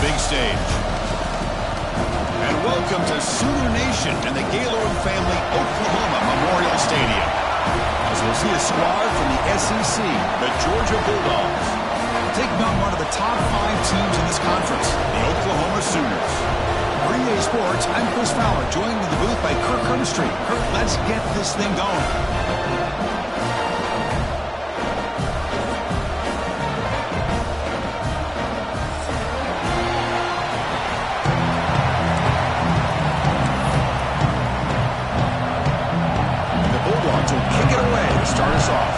big stage. And welcome to Sooner Nation and the Gaylord family Oklahoma Memorial Stadium. As we'll see a squad from the SEC, the Georgia Bulldogs, taking on one of the top 5 teams in this conference, the Oklahoma Sooners. For EA Sports, I'm Chris Fowler, joined in the booth by Kirk Hermstreet. Kirk, let's get this thing going. Start us off.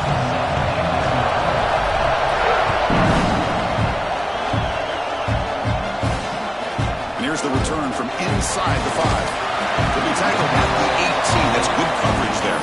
And here's the return from inside the 5. Could be tackled at the 18. That's good coverage there.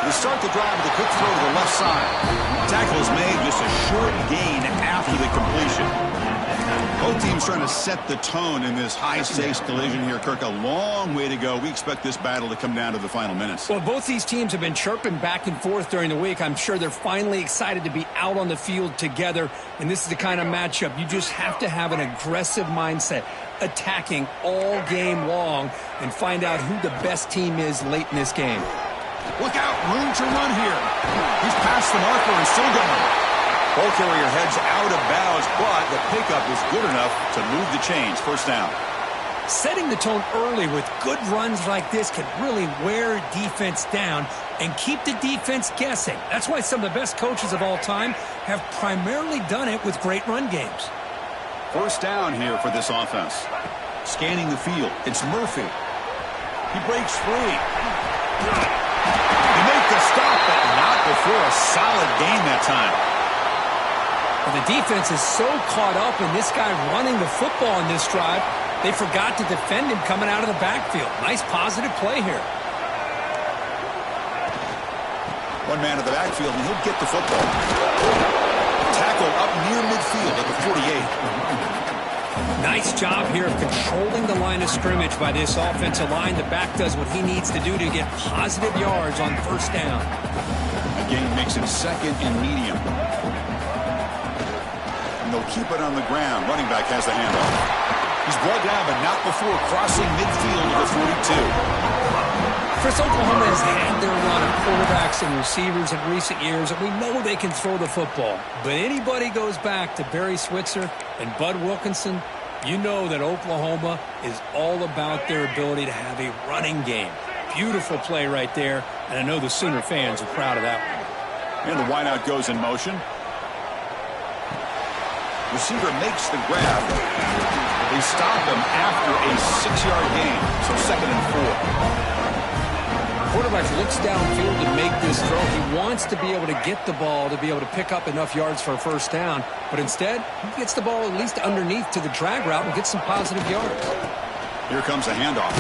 Start the drive with a quick throw to the left side. Tackle is made, just a short gain after the completion. Both teams trying to set the tone in this high-stakes collision here. Kirk, a long way to go. We expect this battle to come down to the final minutes. Well, both these teams have been chirping back and forth during the week. I'm sure they're finally excited to be out on the field together, and this is the kind of matchup you just have to have an aggressive mindset, attacking all game long, and find out who the best team is late in this game. Look out, room to run here. He's past the marker and still going. Ball carrier heads out of bounds, but the pickup is good enough to move the chains. First down. Setting the tone early with good runs like this can really wear defense down and keep the defense guessing. That's why some of the best coaches of all time have primarily done it with great run games. First down here for this offense. Scanning the field, it's Murphy. He breaks free. They make the stop, but not before a solid gain that time. Well, the defense is so caught up in this guy running the football in this drive, they forgot to defend him coming out of the backfield. Nice positive play here. One man in the backfield, and he'll get the football. Tackle up near midfield at the 48. Nice job here of controlling the line of scrimmage by this offensive line. The back does what he needs to do to get positive yards on first down. The game makes it second and medium. And they'll keep it on the ground. Running back has the handoff. He's brought down, but not before crossing midfield to the 42. Chris, Oklahoma has had their run of quarterbacks and receivers in recent years, and we know they can throw the football. But anybody goes back to Barry Switzer and Bud Wilkinson, you know that Oklahoma is all about their ability to have a running game. Beautiful play right there, and I know the Sooner fans are proud of that one. And the wideout goes in motion. Receiver makes the grab. They stop him after a 6-yard gain, so second and 4. Quarterback looks downfield to make this throw. He wants to be able to get the ball to be able to pick up enough yards for a first down, but instead, he gets the ball at least underneath to the drag route and gets some positive yards. Here comes a handoff.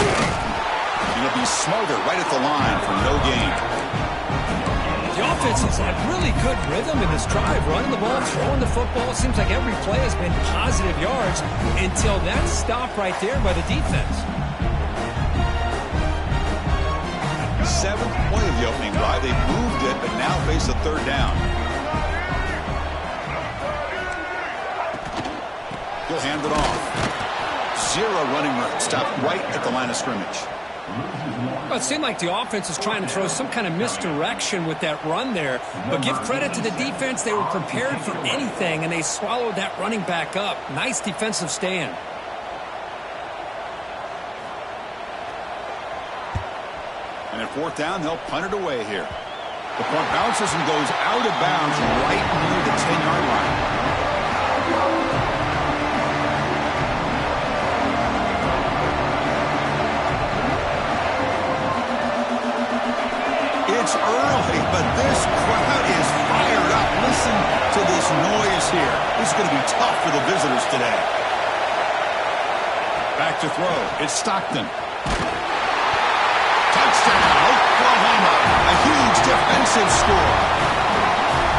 He'll be smarter right at the line for no gain. The offense has had really good rhythm in this drive, running the ball, throwing the football. It seems like every play has been positive yards until that stop right there by the defense. 7th play of the opening drive. They moved it, but now face a third down. He'll hand it off. 0 running room. Stopped right at the line of scrimmage. Well, it seemed like the offense is trying to throw some kind of misdirection with that run there. But give credit to the defense. They were prepared for anything, and they swallowed that running back up. Nice defensive stand. And at 4th down, they'll punt it away here. The punt bounces and goes out of bounds right near the 10-yard line. It's early, but this crowd is fired up. Listen to this noise here. This is going to be tough for the visitors today. Back to throw. It's Stockton. Touchdown, Oklahoma. impressive score.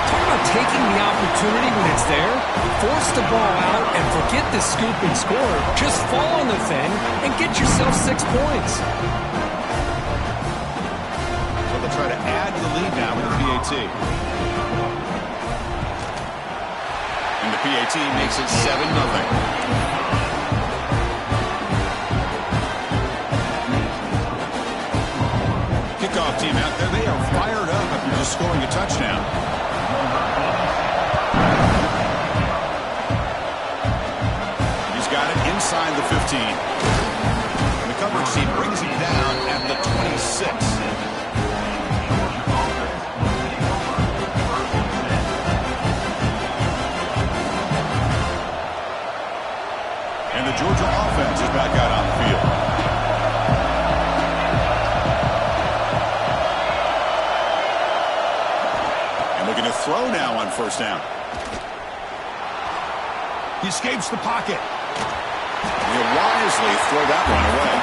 Talk about taking the opportunity when it's there. Force the ball out and forget the scoop and score. Just fall on the thing and get yourself 6 points. So they'll try to add to the lead now with the PAT. And the PAT makes it 7-0. Kickoff team out there. They are fired up after just scoring a touchdown. He's got it inside the 15. And the coverage team brings him down at the 26. And the Georgia offense is back out on the field. Looking to throw now on first down. He escapes the pocket. He'll wisely throw that one away.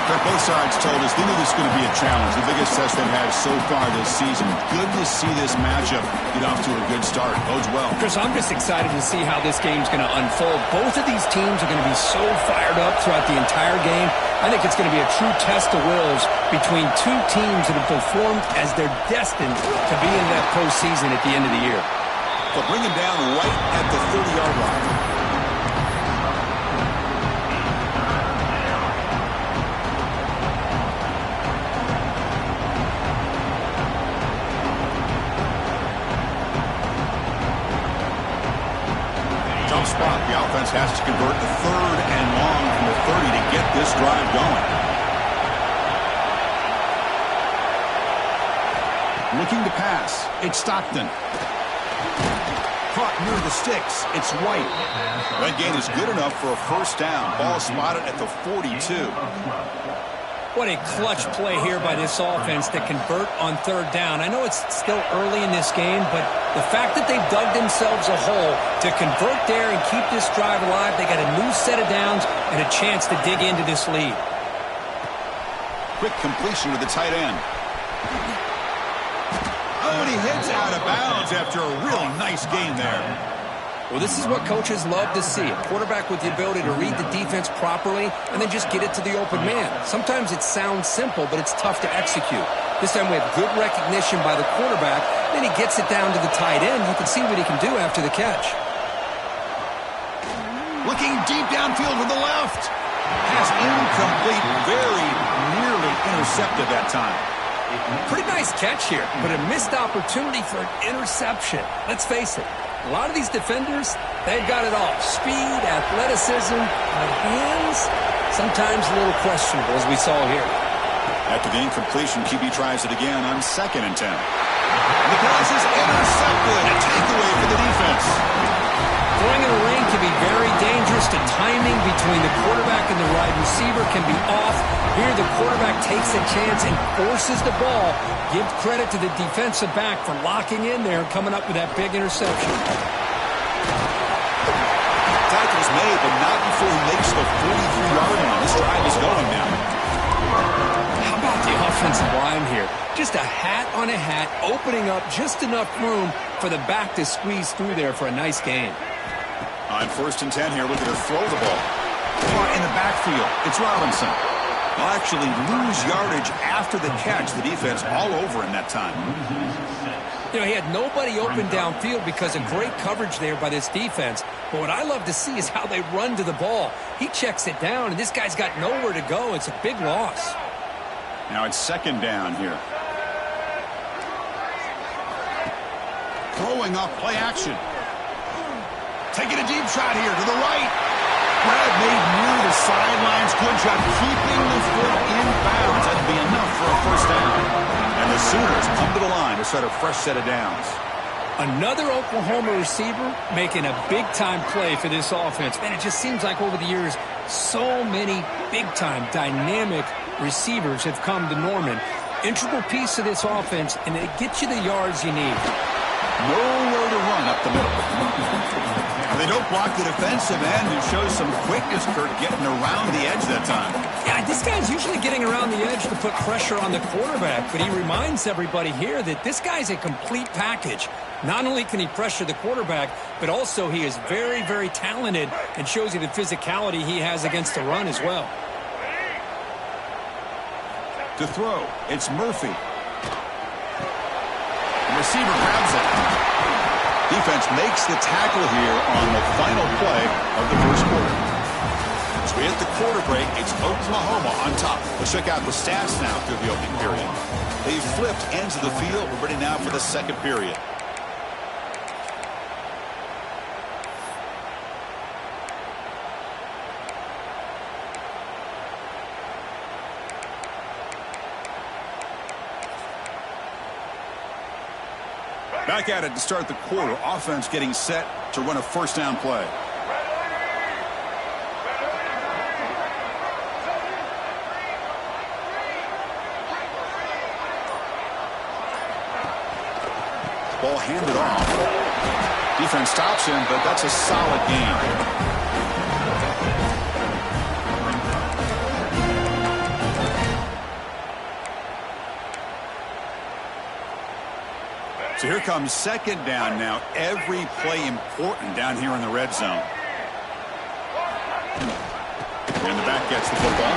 Both sides told us they knew this was going to be a challenge, the biggest test they've had so far this season. Good to see this matchup get off to a good start. Bodes well. Chris, I'm just excited to see how this game's going to unfold. Both of these teams are going to be so fired up throughout the entire game. I think it's going to be a true test of wills between two teams that have performed as they're destined to be in that postseason at the end of the year. They'll bring him down right at the 30-yard line. Tough spot. The offense has to convert the 3rd and long from the 30 to get this drive going. Looking to pass. It's Stockton. Caught near the sticks. It's White. That gain is good enough for a first down. Ball spotted at the 42. What a clutch play here by this offense to convert on 3rd down. I know it's still early in this game, but the fact that they've dug themselves a hole to convert there and keep this drive alive, they got a new set of downs and a chance to dig into this lead. Quick completion to the tight end. Oh, and he heads out of bounds after a really nice game there. Well, this is what coaches love to see. A quarterback with the ability to read the defense properly and then just get it to the open man. Sometimes it sounds simple, but it's tough to execute. This time we have good recognition by the quarterback. Then he gets it down to the tight end. You can see what he can do after the catch. Looking deep downfield to the left. Pass incomplete. Very nearly intercepted that time. Pretty nice catch here, but a missed opportunity for an interception. Let's face it, a lot of these defenders, they've got it all. Speed, athleticism, but hands, sometimes a little questionable, as we saw here. After the incompletion, QB tries it again on 2nd and 10. And the pass is intercepted. A takeaway for the defense. Throwing in a ring can be very dangerous. The timing between the quarterback and the wide receiver can be off. Here, the quarterback takes a chance and forces the ball. Give credit to the defensive back for locking in there and coming up with that big interception. Tackle's made, but not before he makes the 43-yard line. This drive is going now. How about the offensive line here? Just a hat on a hat, opening up just enough room for the back to squeeze through there for a nice gain. On 1st and 10 here, looking to throw the ball. Caught in the backfield. It's Robinson. They'll actually lose yardage after the catch. The defense all over him that time. You know, he had nobody open downfield because of great coverage there by this defense. But what I love to see is how they run to the ball. He checks it down, and this guy's got nowhere to go. It's a big loss. Now it's 2nd down here. Throwing off play action. Taking a deep shot here to the right. Grab made near the sidelines. Good job keeping the foot in bounds. That'll be enough for a first down. And the Sooners come to the line to start a fresh set of downs. Another Oklahoma receiver making a big-time play for this offense. Man, it just seems like over the years, so many big-time, dynamic receivers have come to Norman. Integral piece of this offense, and they get you the yards you need. Nowhere to run up the middle. And they don't block the defensive end, who shows some quickness, Kurt, getting around the edge that time. Yeah, Yeah, this guy's usually getting around the edge to put pressure on the quarterback, but he reminds everybody here that this guy's a complete package. Not only can he pressure the quarterback, but also he is very, very talented and shows you the physicality he has against the run as well. To throw, it's Murphy. The receiver grabs it. Defense makes the tackle here on the final play of the first quarter. As we hit the quarter break, it's Oklahoma on top. Let's check out the stats now through the opening period. They've flipped ends of the field. We're ready now for the second period. Back at it to start the quarter. Offense getting set to run a first down play. Ball handed off. Defense stops him, but that's a solid gain. So here comes second down now. Every play important down here in the red zone. And the back gets the football.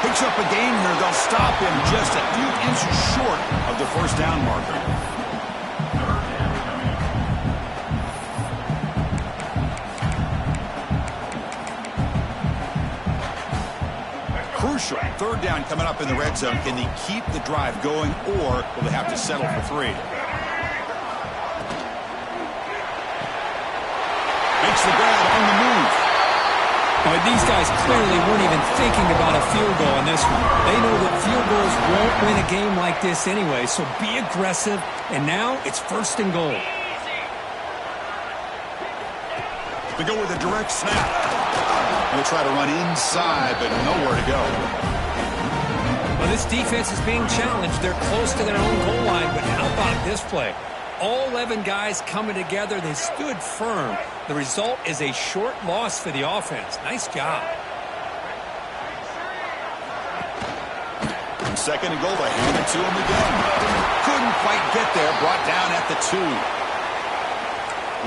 Picks up a gain here. They'll stop him just a few inches short of the first down marker. Crucial. Third down coming up in the red zone. Can they keep the drive going, or will they have to settle for 3? Makes the grab on the move. But these guys clearly weren't even thinking about a field goal on this one. They know that field goals won't win a game like this anyway, so be aggressive, and now it's first and goal. They go with a direct snap. They'll try to run inside, but nowhere to go. Well, this defense is being challenged. They're close to their own goal line, but how about this play? All 11 guys coming together. They stood firm. The result is a short loss for the offense. Nice job. And second and goal, they hand it to him again. Couldn't quite get there. Brought down at the 2.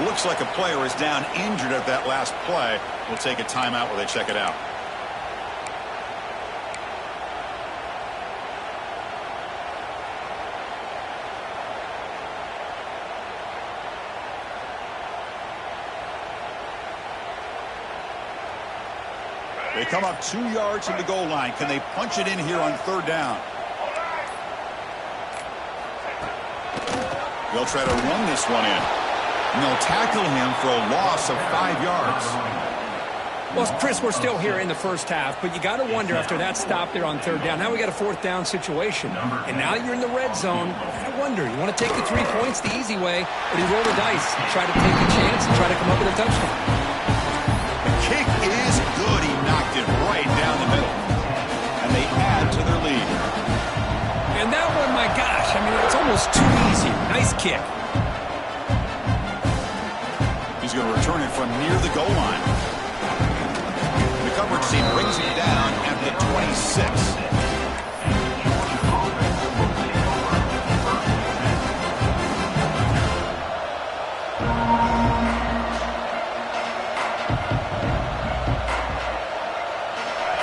Looks like a player is down injured at that last play. We'll take a timeout while they check it out. They come up 2 yards from the goal line. Can they punch it in here on third down? They'll try to run this one in. And they'll tackle him for a loss of 5 yards. Well, Chris, we're still here in the first half, but you got to wonder after that stop there on third down. Now we got a fourth down situation, and now you're in the red zone. I wonder, you want to take the 3 points the easy way, or do you roll the dice and try to take a chance and try to come up with a touchdown? The kick is good. He knocked it right down the middle, and they add to their lead. And that one, my gosh, I mean, it's almost too easy. Nice kick. He's going to return it from near the goal line. The coverage team brings him down at the 26.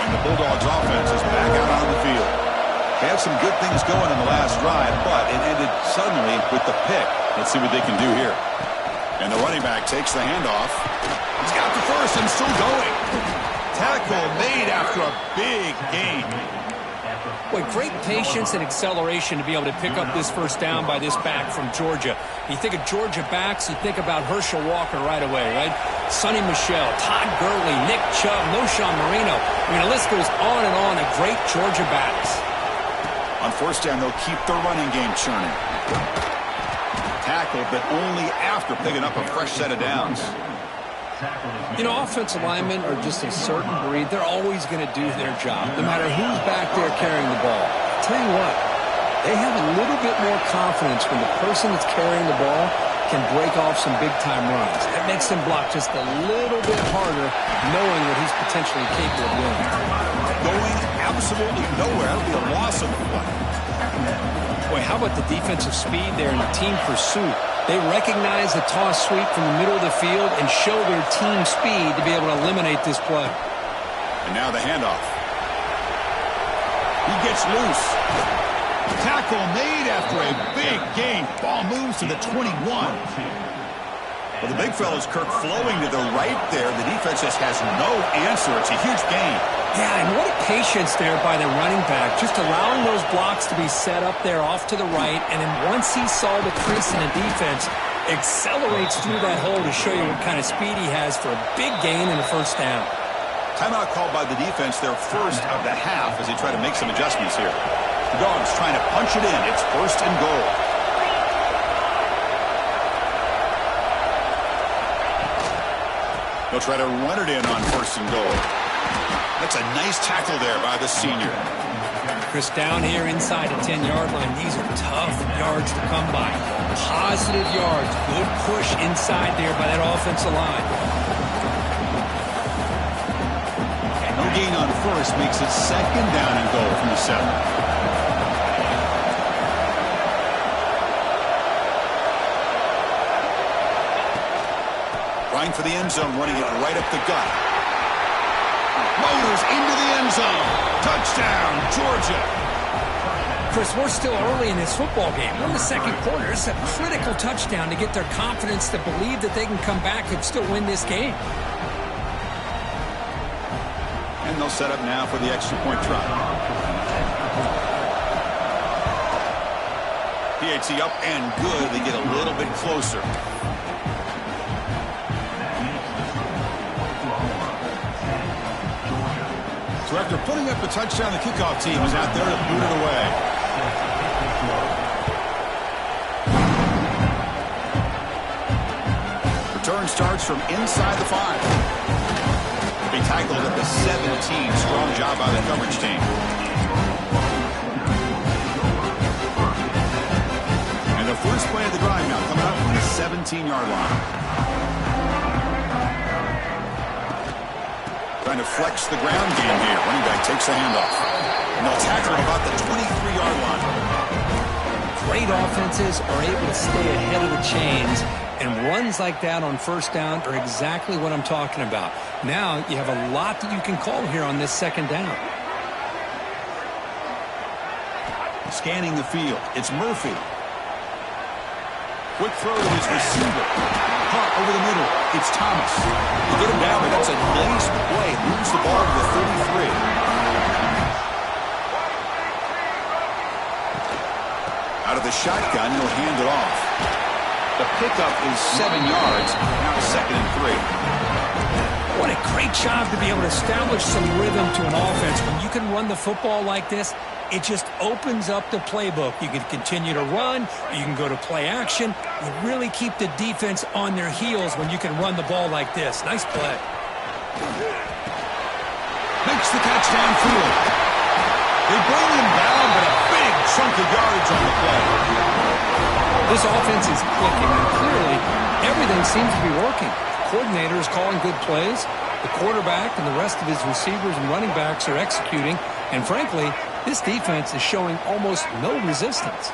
And the Bulldogs offense is back out on the field. They had some good things going in the last drive, but it ended suddenly with the pick. Let's see what they can do here. And the running back takes the handoff. He's got the first and still going. Tackle made after a big gain. Boy, great patience and acceleration to be able to pick up this first down by this back from Georgia. You think of Georgia backs, you think about Herschel Walker right away, right? Sonny Michel, Todd Gurley, Nick Chubb, Noshawn Marino. I mean, the list goes on and on of great Georgia backs. On first down, they'll keep their running game churning. Tackle, but only after picking up a fresh set of downs. You know, offensive linemen are just a certain breed. They're always going to do their job, no matter who's back there carrying the ball. I'll tell you what, they have a little bit more confidence when the person that's carrying the ball can break off some big-time runs. That makes them block just a little bit harder, knowing what he's potentially capable of doing. going absolutely nowhere. That'll be a loss of the play. Boy, how about the defensive speed there in the team pursuit? They recognize the toss sweep from the middle of the field and show their team speed to be able to eliminate this play. And now the handoff. He gets loose. Tackle made after a big gain. Ball moves to the 21. Well, the big fella's Kirk flowing to the right there. The defense just has no answer. It's a huge gain. Yeah, and what a patience there by the running back, just allowing those blocks to be set up there off to the right, and then once he saw the crease in the defense, accelerates through that hole to show you what kind of speed he has for a big gain and a first down. Timeout called by the defense, their first of the half, as they try to make some adjustments here. The Dogs trying to punch it in. It's first and goal. They'll try to run it in on first and goal. That's a nice tackle there by the senior. Chris, down here inside the 10-yard line, these are tough yards to come by. Positive yards. Good push inside there by that offensive line. No gain on first makes it second down and goal from the 7. Trying for the end zone, running it right up the gut. Motors into the end zone. Touchdown, Georgia. Chris, we're still early in this football game. We're in the second quarter. It's a critical touchdown to get their confidence to believe that they can come back and still win this game. And they'll set up now for the extra point try. PAT up and good. They get a little bit closer. So after putting up a touchdown, the kickoff team is out there to boot it away. Return starts from inside the 5. Be tackled at the 17. Strong job by the coverage team. And the first play of the drive now coming up on the 17-yard line. Trying to flex the ground game here. Running back takes the handoff. And they'll tackle him about the 23-yard line. Great offenses are able to stay ahead of the chains, and runs like that on first down are exactly what I'm talking about. Now you have a lot that you can call here on this second down. Scanning the field. It's Murphy. Quick throw to his receiver. Caught over the middle. It's Thomas. You get him down, but that's a nice play. Moves the ball to the 33. Out of the shotgun, he'll hand it off. The pickup is 7 yards. Now second and 3. What a great job to be able to establish some rhythm to an offense. When you can run the football like this, it just opens up the playbook. You can continue to run. You can go to play action. You really keep the defense on their heels when you can run the ball like this. Nice play. Makes the catch downfield. They bring him down, but a big chunk of yards on the play. This offense is clicking, and clearly everything seems to be working. The coordinator is calling good plays. The quarterback and the rest of his receivers and running backs are executing. And frankly, this defense is showing almost no resistance.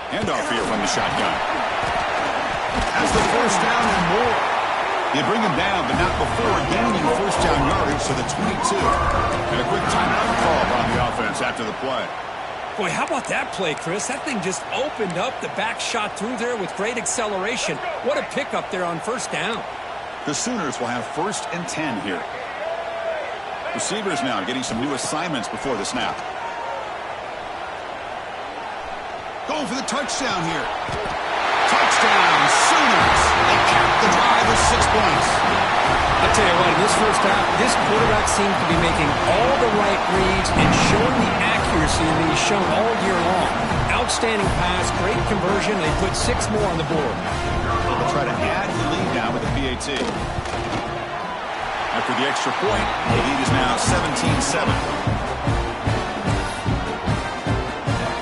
Handoff here from the shotgun. Has the first down and more. They bring him down, but not before gaining first down yardage to the 22. And a quick timeout call on the offense after the play. Boy, how about that play, Chris? That thing just opened up. The back shot through there with great acceleration. What a pickup there on first down. The Sooners will have first and 10 here. Receivers now getting some new assignments before the snap. Going for the touchdown here. Touchdown, Sooners. They cap the drive with 6 points. I'll tell you what, in this first half, this quarterback seems to be making all the right reads and showing the accuracy that he's shown all year long. Outstanding pass, great conversion. They put 6 more on the board. They'll try to add the lead now with the PAT. After the extra point, the lead is now 17-7.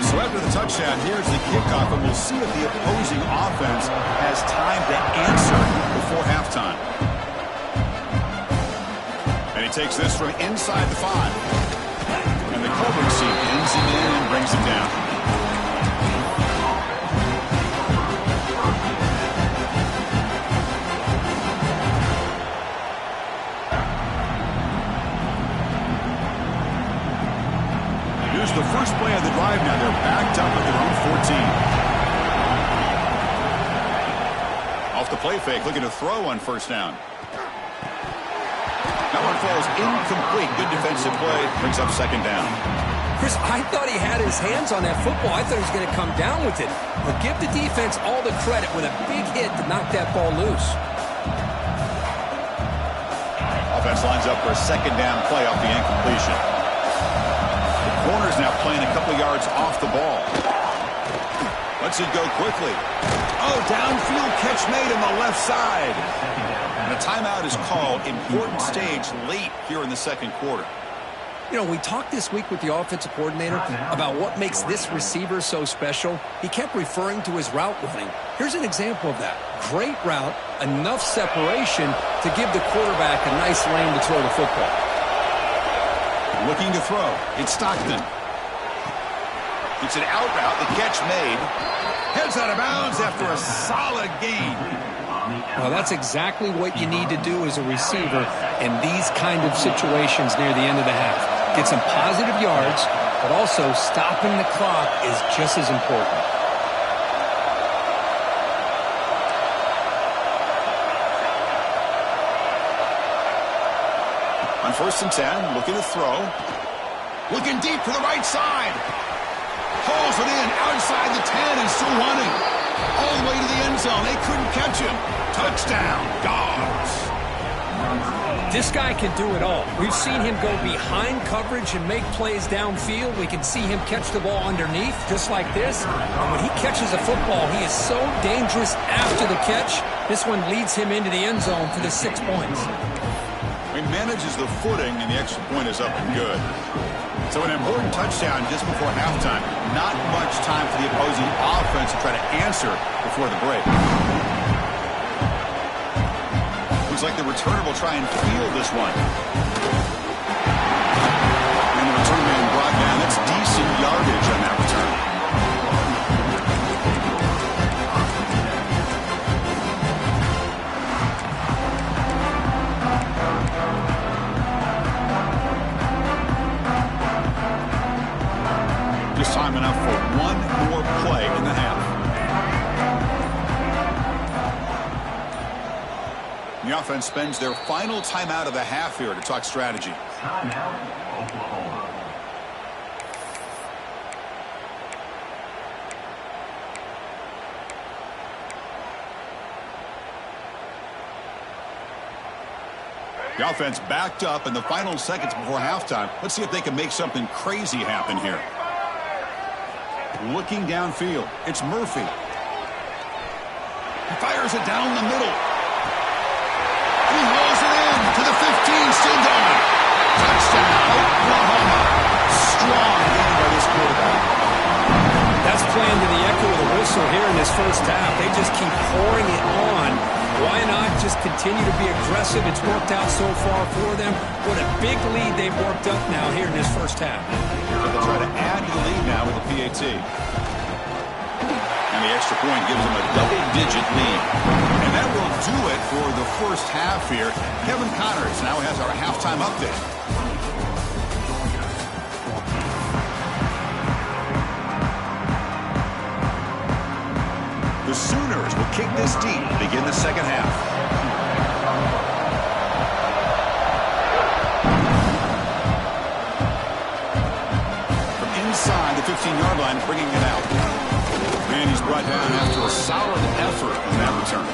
So after the touchdown, here's the kickoff, and we'll see if the opposing offense has time to answer before halftime. And he takes this from inside the 5. And the covering seat pins him in and brings him down. Here's the first play of the drive now. They're backed up at their own 14. Off the play fake, looking to throw on first down. That one falls incomplete. Good defensive play. Brings up second down. Chris, I thought he had his hands on that football. I thought he was going to come down with it. But give the defense all the credit with a big hit to knock that ball loose. Offense lines up for a second down play off the incompletion. The corner's now playing a couple yards off the ball. Lets it go quickly. Oh, downfield catch made on the left side. And a timeout is called. Important stage late here in the second quarter. You know, we talked this week with the offensive coordinator about what makes this receiver so special. He kept referring to his route running. Here's an example of that. Great route, enough separation to give the quarterback a nice lane to throw the football. Looking to throw. It's Stockton. It's an out route. The catch made. Heads out of bounds after a solid gain. Well, that's exactly what you need to do as a receiver in these kind of situations near the end of the half. Get some positive yards, but also stopping the clock is just as important. On 1st and 10, looking to throw. Looking deep to the right side. Hauls it in outside the 10 and still running. All the way to the end zone. They couldn't catch him. Touchdown, Dogs. This guy can do it all. We've seen him go behind coverage and make plays downfield. We can see him catch the ball underneath, just like this. And when he catches a football, he is so dangerous after the catch. This one leads him into the end zone for the 6 points. He manages the footing, and the extra point is up and good. So an important touchdown just before halftime. Not much time for the opposing offense to try to answer before the break. Looks like the returner will try and field this one. And the return man brought down. That's decent yardage on that return. Just time enough for one more play in the half. The offense spends their final timeout of the half here to talk strategy. Timeout, Oklahoma. The offense backed up in the final seconds before halftime. Let's see if they can make something crazy happen here. Looking downfield. It's Murphy. He fires it down the middle. He hauls it in to the 15, still going. Touchdown, Oklahoma. Strong game by this quarterback. That's playing to the echo of the whistle here in this first half. They just keep pouring it on. Why not just continue to be aggressive? It's worked out so far for them. What a big lead they've worked up now here in this first half. So they'll try to add to the lead now with the PAT. And the extra point gives them a double-digit lead. And that will do it for the first half here. Kevin Connors now has our halftime update. The Sooners will kick this deep to begin the second half. From inside the 15-yard line, bringing it out. And he's brought down after a solid effort on that return.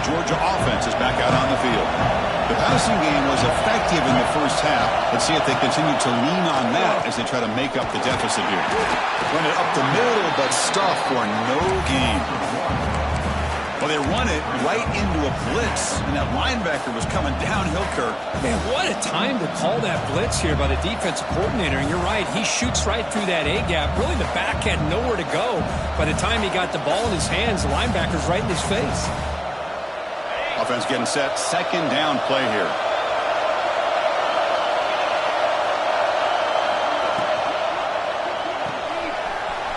Georgia offense is back out on the field. The passing game was effective in the first half. Let's see if they continue to lean on that as they try to make up the deficit here. Run it up the middle, but stuff for no gain. Well, they run it right into a blitz, and that linebacker was coming downhill, Kirk. Man, what a time to call that blitz here by the defensive coordinator. And you're right, he shoots right through that A-gap. Really, the back had nowhere to go. By the time he got the ball in his hands, the linebacker's right in his face. Offense getting set. Second down play here.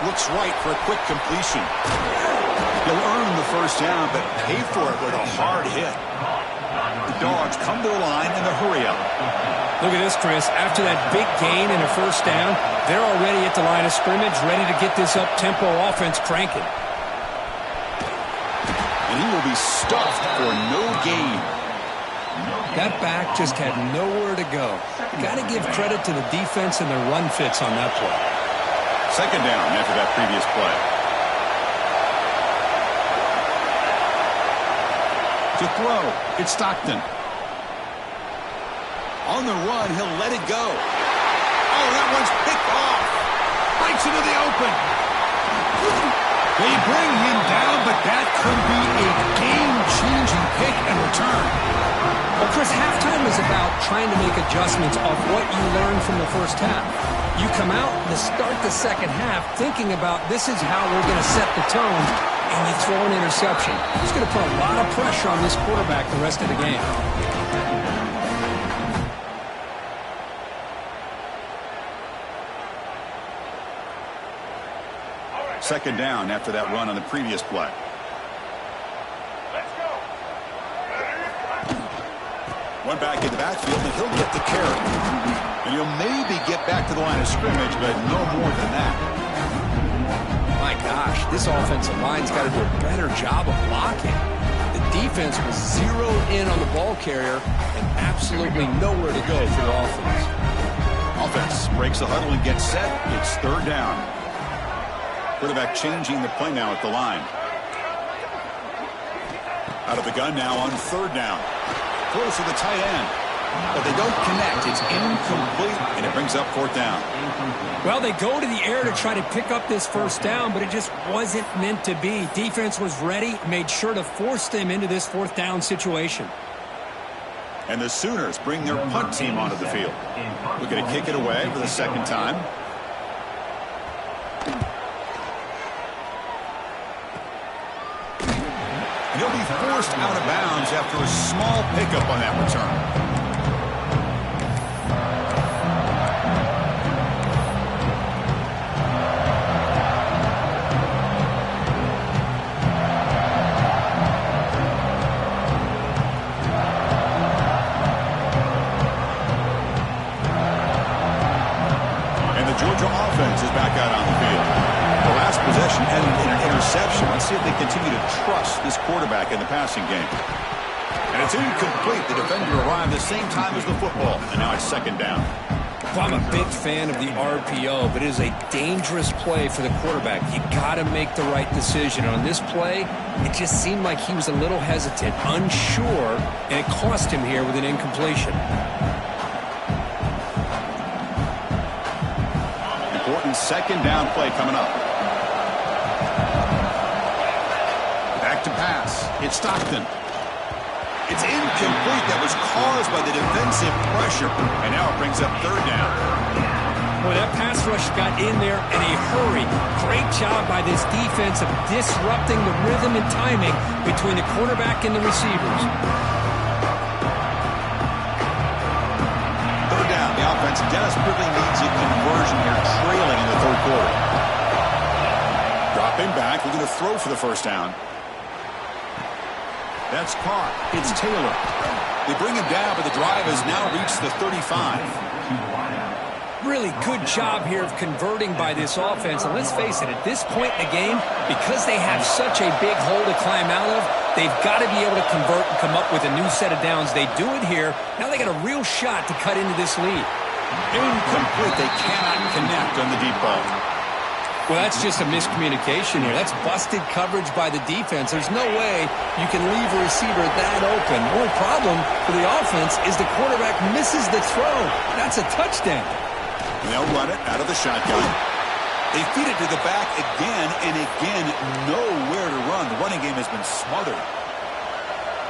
Looks right for a quick completion. He'll earn the first down, but pay for it with a hard hit. The Dogs come to the line in the hurry-up. Look at this, Chris. After that big gain and a first down, they're already at the line of scrimmage, ready to get this up-tempo offense cranking. And he will be stuffed for no gain. That back just had nowhere to go. Got to give credit to the defense and their run fits on that play. Second down after that previous play. To throw, it's Stockton. On the run, he'll let it go. Oh, that one's picked off. Breaks into the open. They bring him down, but that could be a game-changing pick and return. Well, Chris, halftime is about trying to make adjustments off what you learned from the first half. You come out to start the second half thinking about this is how we're going to set the tone, and you throw an interception. It's going to put a lot of pressure on this quarterback the rest of the game. Second down after that run on the previous play. One back in the backfield, and he'll get the carry. And he'll maybe get back to the line of scrimmage, but no more than that. My gosh, this offensive line's got to do a better job of blocking. The defense was zeroed in on the ball carrier and absolutely nowhere to go for the offense. Offense breaks the huddle and gets set. It's third down. Quarterback changing the play now at the line. Out of the gun now on third down. Close to the tight end. But they don't connect. It's incomplete, and it brings up fourth down. Well, they go to the air to try to pick up this first down, but it just wasn't meant to be. Defense was ready, made sure to force them into this fourth down situation. And the Sooners bring their punt team onto the field. Looking to kick it away for the second time. And he'll be forced out of bounds after a small pickup on that return. Georgia offense is back out on the field. The last possession ended in an interception. Let's see if they continue to trust this quarterback in the passing game. And it's incomplete. The defender arrived the same time as the football, and now it's second down. Well, I'm a big fan of the RPO, but it is a dangerous play for the quarterback. You got to make the right decision. On this play, it just seemed like he was a little hesitant, unsure, and it cost him here with an incompletion. Second down play coming up. Back to pass. It's Stockton. It's incomplete. That was caused by the defensive pressure. And now it brings up third down. Boy, that pass rush got in there in a hurry. Great job by this defense of disrupting the rhythm and timing between the quarterback and the receivers. The offense desperately needs a conversion here, trailing in the third quarter. Dropping back, looking to throw for the first down. That's caught. It's Taylor. They bring him down, but the drive has now reached the 35. Really good job here of converting by this offense. And let's face it, at this point in the game, because they have such a big hole to climb out of, they've got to be able to convert and come up with a new set of downs. They do it here. Now they got a real shot to cut into this lead. Incomplete. They cannot connect on the deep ball. Well, that's just a miscommunication here. That's busted coverage by the defense. There's no way you can leave a receiver that open. The only problem for the offense is the quarterback misses the throw. That's a touchdown. They'll run it out of the shotgun. They feed it to the back again and again. Nowhere to run. The running game has been smothered.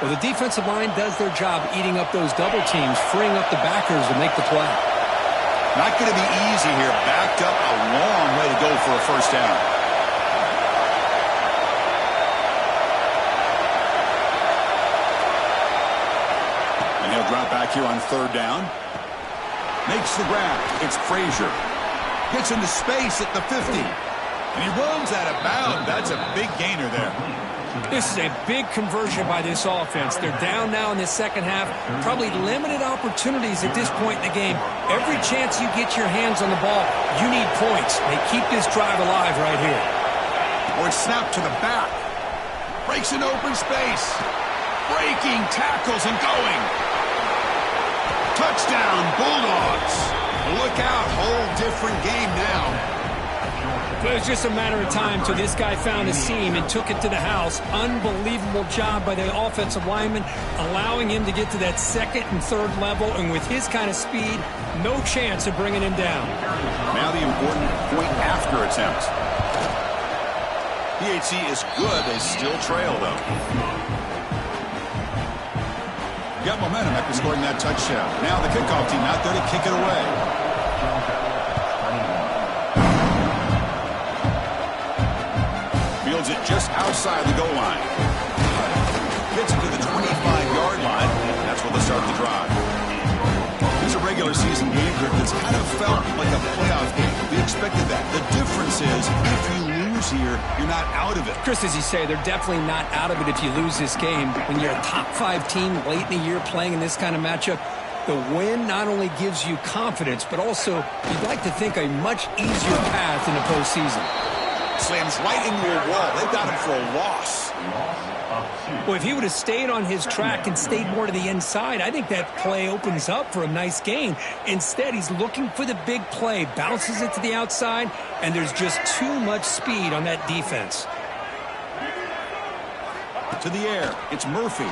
Well, the defensive line does their job eating up those double teams, freeing up the backers to make the play. Not going to be easy here. Backed up a long way to go for a first down. And he'll drop back here on third down. Makes the grab. It's Frazier. Gets into space at the 50. And he runs out of bounds. That's a big gainer there. This is a big conversion by this offense. They're down now in the second half. Probably limited opportunities at this point in the game. Every chance you get your hands on the ball, you need points. They keep this drive alive right here. Or it's snapped to the back. Breaks an open space. Breaking tackles and going. Touchdown, Bulldogs. Look out, whole different game now. It was just a matter of time till this guy found a seam and took it to the house. Unbelievable job by the offensive lineman, allowing him to get to that second and third level, and with his kind of speed, no chance of bringing him down. Now the important point after attempt. PHC is good. They still trail, though. Got momentum after scoring that touchdown. Now the kickoff team out there to kick it away. Fields it just outside the goal line. Gets it to the 25-yard line. That's where they start the drive. This is a regular season game that's kind of felt like a playoff game. We expected that. The difference is if you lose here, you're not out of it. Chris, as you say, they're definitely not out of it if you lose this game. When you're a top-5 team late in the year playing in this kind of matchup, the win not only gives you confidence, but also you'd like to think a much easier path in the postseason. Slams right into a wall. They've got him for a loss. Well, if he would have stayed on his track and stayed more to the inside, I think that play opens up for a nice gain. Instead, he's looking for the big play, bounces it to the outside, and there's just too much speed on that defense. To the air, it's Murphy.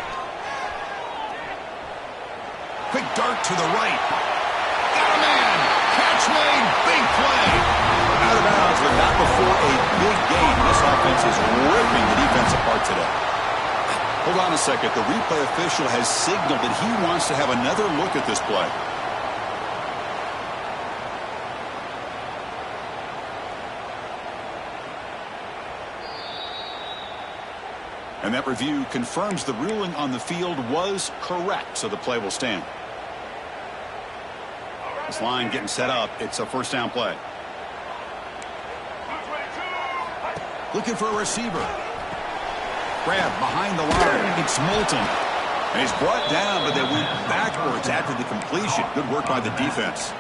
Quick dart to the right. Got a man. Catch made. Big play. Out of bounds, but not before a big gain. This offense is ripping the defense apart today. Hold on a second. The replay official has signaled that he wants to have another look at this play. And that review confirms the ruling on the field was correct, so the play will stand. This line getting set up. It's a first down play. Looking for a receiver. Grab behind the line. It's Moulton. And he's brought down, but they went backwards after the completion. Good work by the defense.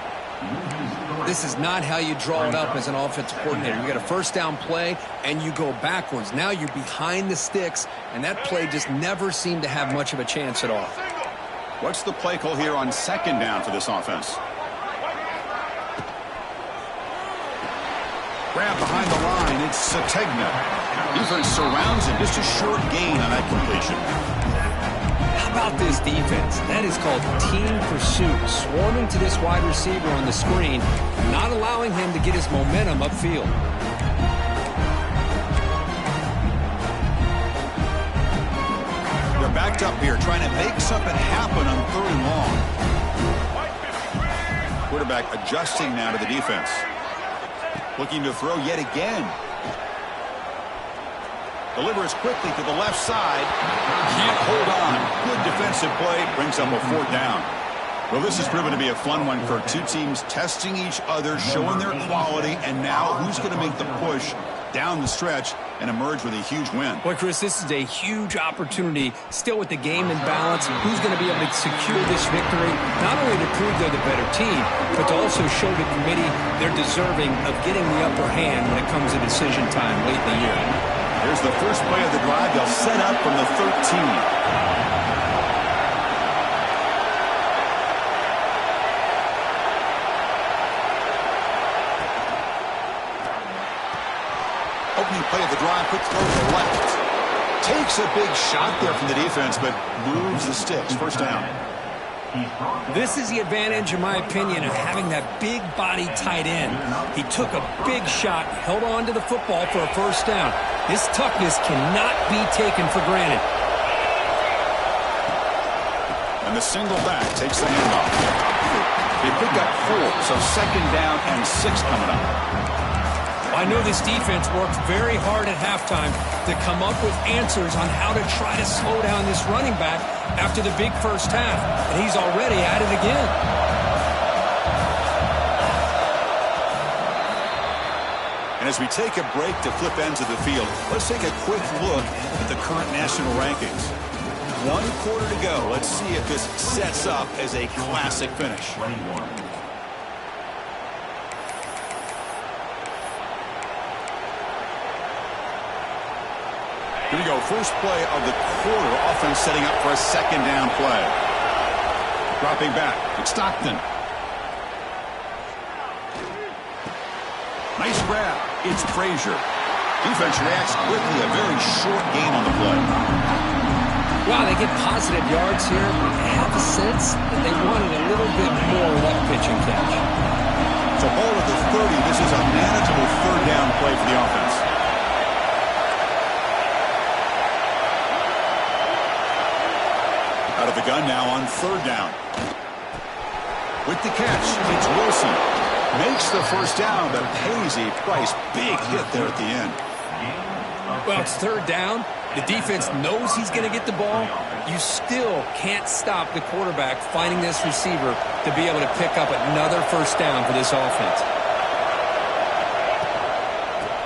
This is not how you draw it up as an offensive coordinator. You got a first down play, and you go backwards. Now you're behind the sticks, and that play just never seemed to have much of a chance at all. What's the play call here on second down for this offense? Grab behind the line. It's Sategna. Defense surrounds him. Just a short gain on that completion. How about this defense? That is called team pursuit. Swarming to this wide receiver on the screen, not allowing him to get his momentum upfield. They're backed up here, trying to make something happen on third and long. Quarterback adjusting now to the defense. Looking to throw yet again. Delivers quickly to the left side. Can't hold on. Good defensive play. Brings up a fourth down. Well, this has proven to be a fun one for two teams testing each other, showing their quality, and now who's going to make the push down the stretch and emerge with a huge win. Boy, Chris, this is a huge opportunity. Still with the game in balance, who's going to be able to secure this victory, not only to prove they're the better team, but to also show the committee they're deserving of getting the upper hand when it comes to decision time late in the year. Here's the first play of the drive. They'll set up from the 13. Opening play of the drive, quick throw to the left. Takes a big shot there from the defense, but moves the sticks. First down. This is the advantage, in my opinion, of having that big body tight end. He took a big shot, held on to the football for a first down. His toughness cannot be taken for granted. And the single back takes the handoff. They pick up 4, so second down and 6 coming up. I know this defense worked very hard at halftime to come up with answers on how to try to slow down this running back after the big first half, and he's already at it again. And as we take a break to flip ends of the field, let's take a quick look at the current national rankings. 1 quarter to go. Let's see if this sets up as a classic finish. Here we go. First play of the quarter. Offense setting up for a second down play. Dropping back. It's Stockton. Nice grab. It's Frazier. Defense reacts quickly. A very short gain on the play. Wow, they get positive yards here. I have a sense that they wanted a little bit more of that pitch and catch. So ball at the 30. This is a manageable third down play for the offense. Out of the gun now on third down. With the catch, it's Wilson. Makes the first down, but pays a price. Big hit there at the end. Well, it's third down. The defense knows he's going to get the ball. You still can't stop the quarterback finding this receiver to be able to pick up another first down for this offense.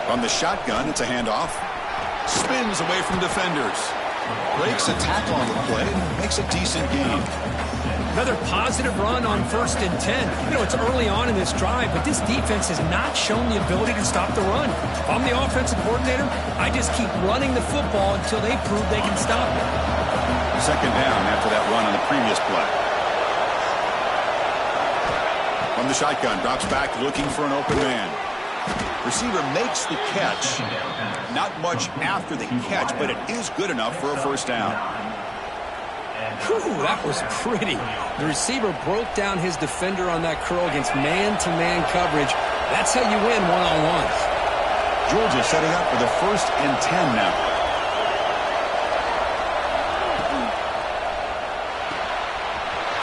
From the shotgun, it's a handoff. Spins away from defenders. Breaks a tackle on the play, makes a decent gain. Another positive run on 1st and 10. You know, it's early on in this drive, but this defense has not shown the ability to stop the run. If I'm the offensive coordinator, I just keep running the football until they prove they can stop it. Second down after that run on the previous play. From the shotgun, drops back looking for an open man. Receiver makes the catch. Not much after the catch, but it is good enough for a first down. Whew, that was pretty. The receiver broke down his defender on that curl against man-to-man coverage. That's how you win one-on-ones. Georgia setting up for the 1st and 10 now.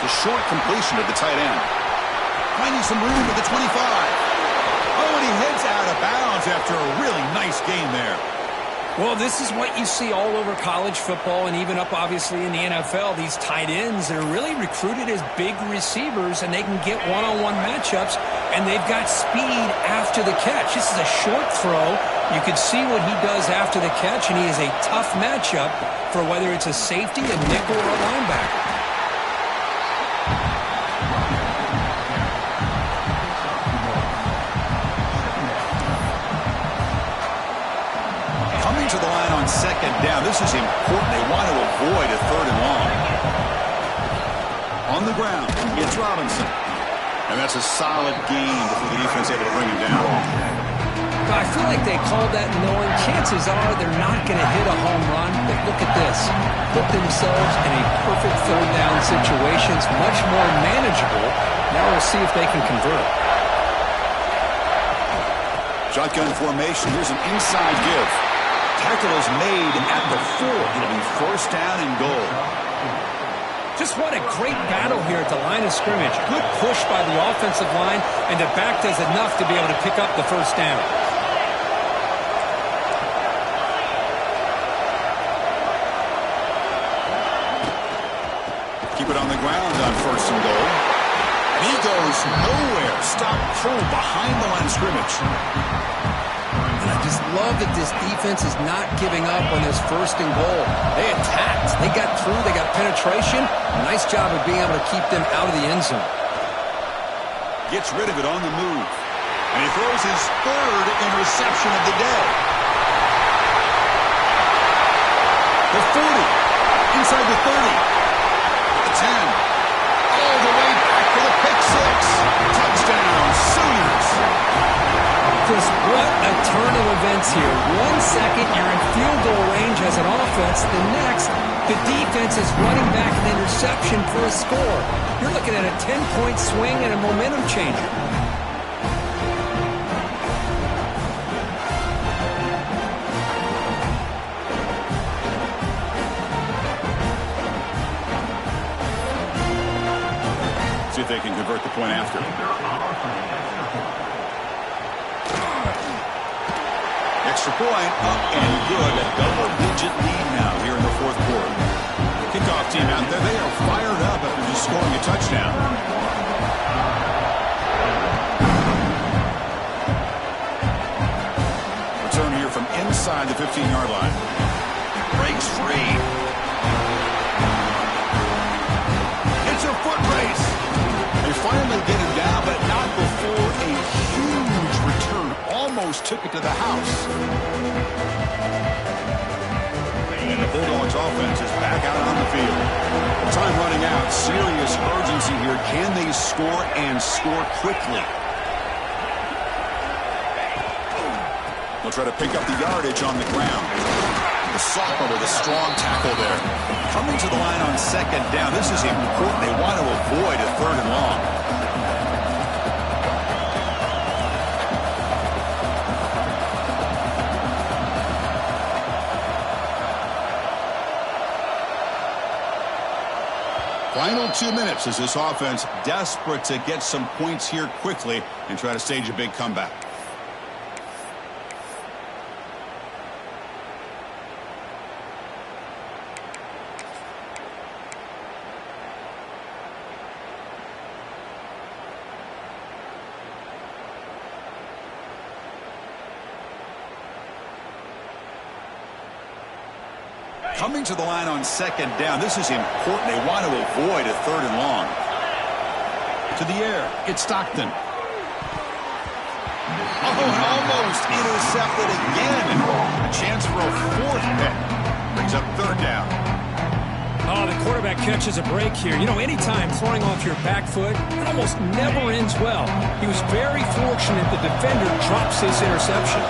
The short completion of the tight end. Finding some room at the 25. Oh, and he heads out of bounds after a really nice gain there. Well, this is what you see all over college football and even up, obviously, in the NFL. These tight ends that are really recruited as big receivers, and they can get one-on-one matchups, and they've got speed after the catch. This is a short throw. You can see what he does after the catch, and he is a tough matchup for whether it's a safety, a nickel, or a linebacker. To the line on second down. This is important. They want to avoid a third and long. On the ground, it's Robinson. And that's a solid gain before the defense able to bring him down. I feel like they called that knowing chances are they're not going to hit a home run. But look at this. Put themselves in a perfect third down situation. It's much more manageable. Now we'll see if they can convert. Shotgun formation. Here's an inside give. Tackle is made at the 4. It'll be first down and goal. Just what a great battle here at the line of scrimmage. Good push by the offensive line, and the back does enough to be able to pick up the first down. Keep it on the ground on first and goal. And he goes nowhere. Stop pulled behind the line of scrimmage. I just love that this defense is not giving up on this first and goal. They attacked. They got through. They got penetration. Nice job of being able to keep them out of the end zone. Gets rid of it on the move. And he throws his 3rd interception of the day. The 40. Inside the 30. The 10. All the way back for the pick 6. Touchdown, Sooners. Just what a turn of events here. 1 second, you're in field goal range as an offense. The next, The defense is running back an interception for a score. You're looking at a 10-point swing and a momentum changer. See if they can convert the point after. Extra point, up and good. A double-digit lead now here in the fourth quarter. Kickoff team out there, they are fired up after just scoring a touchdown. Return here from inside the 15-yard line. Breaks free. It's a foot race. They finally get him down, but not before a huge return. Almost took it to the house. And the Bulldogs offense is back out on the field. Time running out. Serious urgency here. Can they score and score quickly? They'll try to pick up the yardage on the ground. The sophomore with a strong tackle there. Coming to the line on second down. This is important. They want to avoid a third and long. Final 2 minutes as this offense desperate to get some points here quickly and try to stage a big comeback. Coming to the line on second down. This is important. They want to avoid a third and long. To the air. It's Stockton. Oh, almost intercepted again. A chance for a fourth pick. Brings up third down. Oh, the quarterback catches a break here. You know, anytime throwing off your back foot, it almost never ends well. He was very fortunate the defender drops this interception.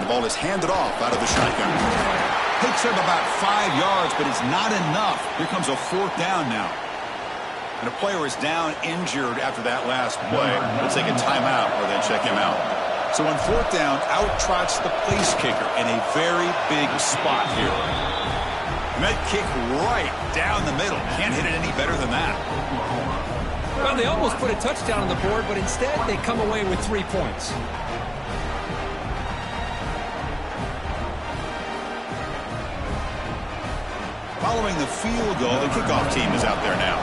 Ball is handed off out of the shotgun. Takes him about 5 yards, but it's not enough. Here comes a fourth down now. And a player is down injured after that last play. We'll take a timeout or then check him out. So on fourth down, out trots the place kicker in a very big spot here. And that kick right down the middle. Can't hit it any better than that. Well, they almost put a touchdown on the board, but instead they come away with 3 points. Following the field goal, the kickoff team is out there now.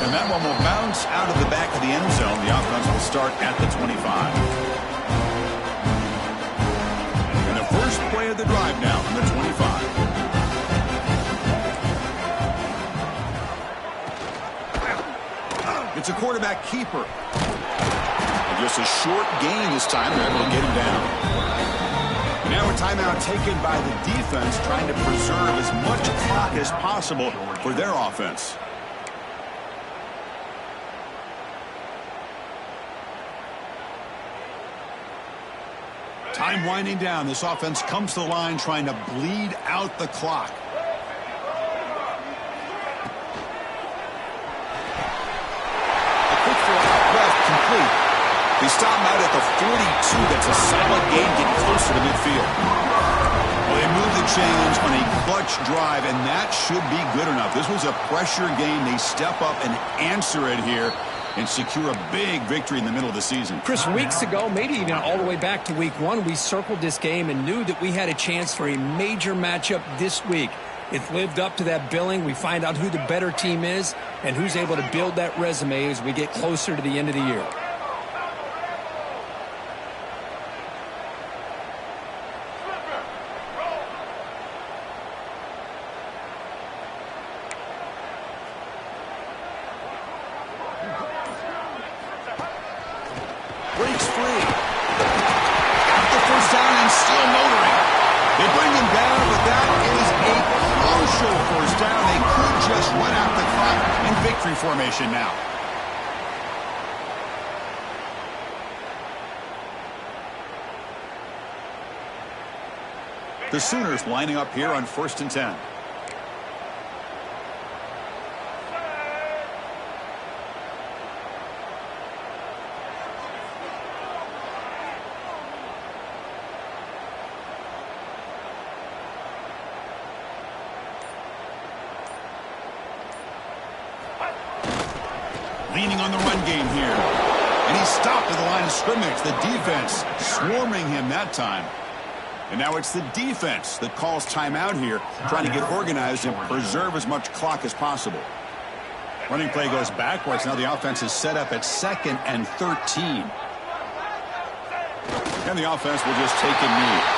And that one will bounce out of the back of the end zone. The offense will start at the 25. And the first play of the drive now from the 25. It's a quarterback keeper. Just a short gain this time. They're able to get him down. And now a timeout taken by the defense, trying to preserve as much clock as possible for their offense. Time winding down. This offense comes to the line trying to bleed out the clock. A quick throw out left, complete. They stop him out at the 42. That's a solid gain, getting closer to midfield. Well, they move the chains on a clutch drive, and that should be good enough. This was a pressure game. They step up and answer it here and secure a big victory in the middle of the season. Chris, weeks ago, maybe even all the way back to week 1, we circled this game and knew that we had a chance for a major matchup this week. It lived up to that billing. We find out who the better team is and who's able to build that resume as we get closer to the end of the year. Breaks free. Got the first down and still motoring. They bring him down, but that is a crucial first down. They could just run out the clock formation now. The Sooners lining up here on 1st and 10. Leaning on the run game here. And he's stopped at the line of scrimmage. The defense swarming him that time. And now it's the defense that calls timeout here, trying to get organized and preserve as much clock as possible. Running play goes backwards. Now the offense is set up at 2nd and 13. And the offense will just take a knee.